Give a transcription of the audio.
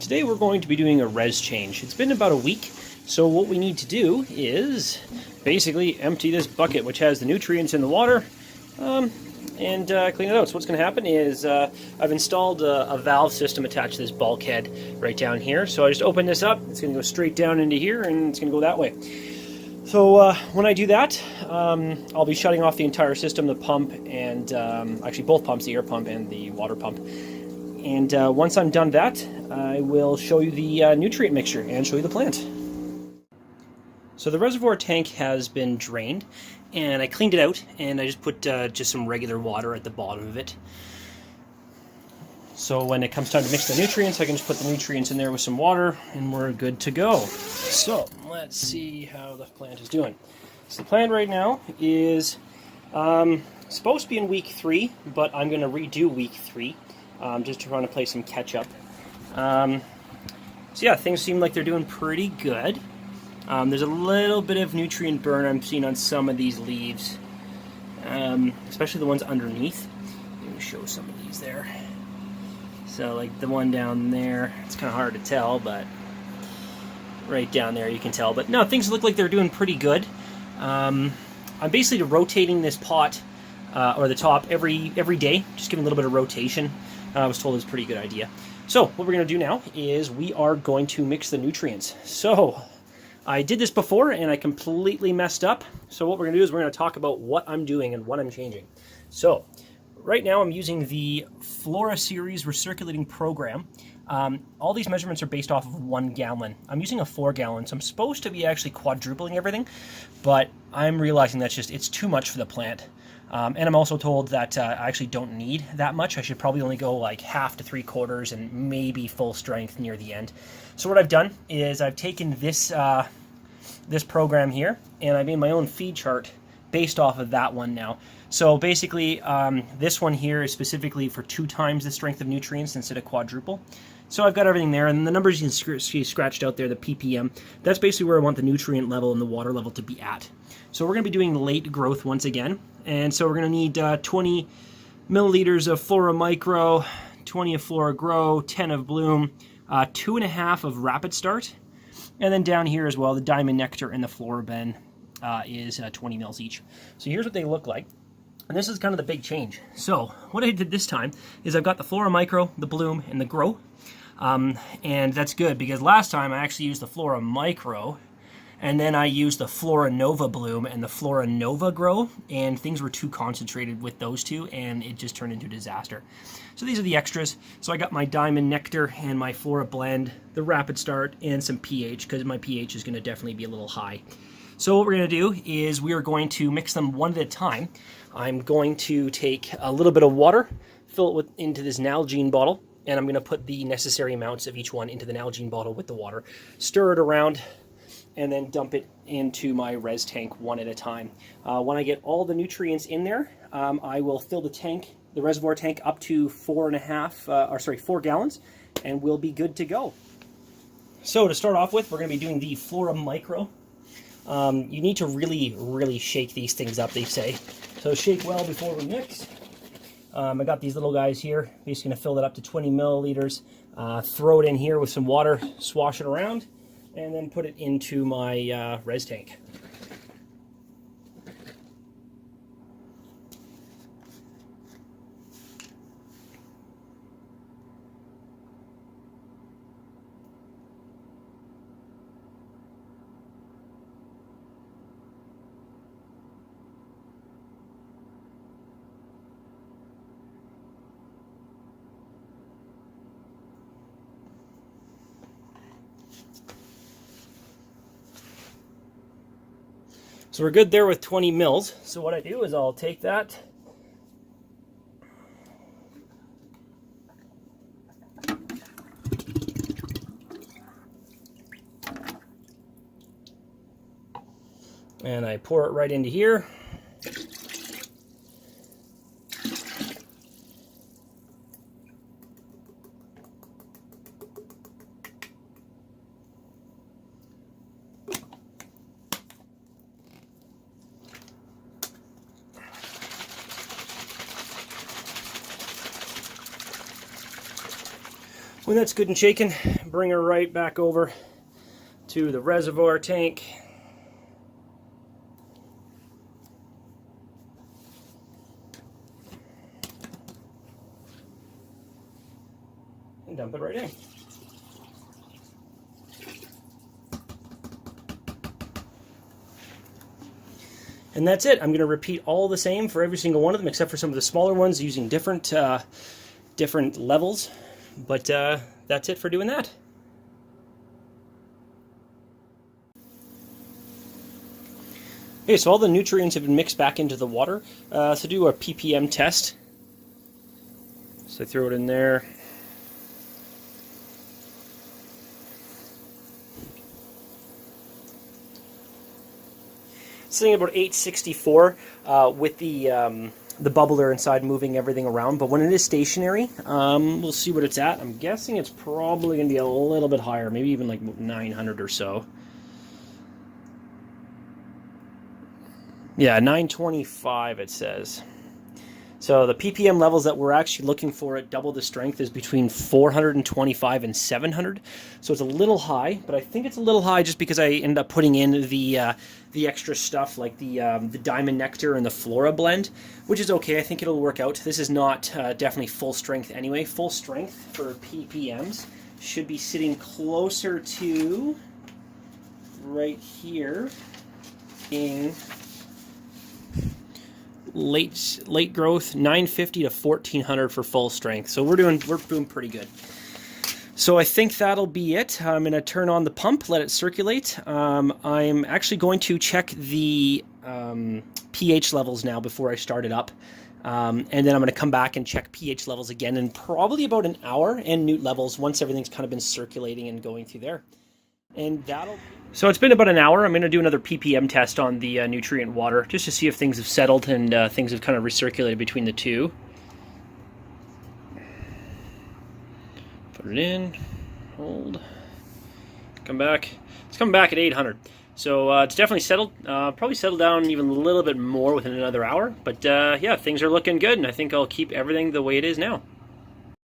Today we're going to be doing a res change. It's been about a week, so what we need to do is basically empty this bucket, which has the nutrients in the water, and clean it out. So what's going to happen is I've installed a valve system attached to this bulkhead right down here. So I just open this up, it's going to go straight down into here, and it's going to go that way. So when I do that, I'll be shutting off the entire system, the pump, and actually both pumps, the air pump and the water pump. And once I'm done that, I will show you the nutrient mixture and show you the plant. So the reservoir tank has been drained, and I cleaned it out, and I just put just some regular water at the bottom of it. So when it comes time to mix the nutrients, I can just put the nutrients in there with some water, and we're good to go. So let's see how the plant is doing. So the plant right now is supposed to be in week 3, but I'm going to redo week 3 just to try to play some catch up. So yeah, things seem like they're doing pretty good. There's a little bit of nutrient burn I'm seeing on some of these leaves, especially the ones underneath. Let me show some of these there. So like the one down there, it's kind of hard to tell, but right down there you can tell. But no, things look like they're doing pretty good. I'm basically rotating this pot, or the top, every day, just giving a little bit of rotation. I was told it was a pretty good idea. So what we're going to do now is we are going to mix the nutrients. So I did this before and I completely messed up. So what we're going to do is we're going to talk about what I'm doing and what I'm changing. So right now I'm using the Flora Series recirculating program. All these measurements are based off of 1 gallon. I'm using a 4 gallon, so I'm supposed to be actually quadrupling everything, but I'm realizing that's just, it's too much for the plant. And I'm also told that I actually don't need that much. I should probably only go like half to 3/4 and maybe full strength near the end. So what I've done is I've taken this this program here and I made my own feed chart based off of that one now. So basically this one here is specifically for 2 times the strength of nutrients instead of quadruple. So I've got everything there, and the numbers you can see scratched out there, the ppm, that's basically where I want the nutrient level and the water level to be at. So we're going to be doing late growth once again, and so we're going to need 20 milliliters of Flora Micro, 20 of Flora Grow, 10 of Bloom, 2.5 of Rapid Start, and then down here as well, the Diamond Nectar and the Flora Ben is 20 mils each. So here's what they look like. And this is kind of the big change. So what I did this time is I've got the Flora Micro, the Bloom, and the Grow. And that's good because last time I actually used the Flora Micro and then I used the Flora Nova Bloom and the Flora Nova Grow, and things were too concentrated with those two and it just turned into a disaster. So these are the extras. So I got my Diamond Nectar and my Flora Blend, the Rapid Start, and some pH because my pH is going to definitely be a little high. So what we're going to do is we are going to mix them one at a time. I'm going to take a little bit of water, fill it into this Nalgene bottle, and I'm going to put the necessary amounts of each one into the Nalgene bottle with the water, stir it around, and then dump it into my res tank one at a time. When I get all the nutrients in there, I will fill the tank, the reservoir tank, up to 4 gallons, and we'll be good to go. So to start off with, we're going to be doing the Flora Micro. You need to really shake these things up, they say. So shake well before we mix. I got these little guys here. Basically going to fill it up to 20 milliliters. Throw it in here with some water, swash it around, and then put it into my res tank. So we're good there with 20 mils. So what I do is I'll take that, and I pour it right into here. When that's good and shaken, bring her right back over to the reservoir tank. And dump it right in. And that's it. I'm going to repeat all the same for every single one of them, except for some of the smaller ones using different levels. But that's it for doing that. Okay, so all the nutrients have been mixed back into the water. So do a ppm test. So throw it in there. Sitting at about 864 with the bubbler inside moving everything around, but when it is stationary, we'll see what it's at. I'm guessing it's probably going to be a little bit higher, maybe even like 900 or so. Yeah, 925 it says. So the ppm levels that we're actually looking for at double the strength is between 425 and 700. So it's a little high, but I think it's a little high just because I ended up putting in the extra stuff like the Diamond Nectar and the Flora blend, which is okay. I think it'll work out. This is not definitely full strength anyway. Full strength for ppms should be sitting closer to right here in late growth, 950 to 1400 for full strength. So we're doing pretty good. So I think that'll be it. I'm going to turn on the pump, let it circulate. I'm actually going to check the pH levels now before I start it up. And then I'm going to come back and check pH levels again in probably about an hour, and newt levels once everything's kind of been circulating and going through there. And that'll... So it's been about an hour. I'm going to do another ppm test on the nutrient water just to see if things have settled and things have kind of recirculated between the two. Put it in, hold, come back. It's coming back at 800. So it's definitely settled. Probably settled down even a little bit more within another hour. But yeah, things are looking good, and I think I'll keep everything the way it is now.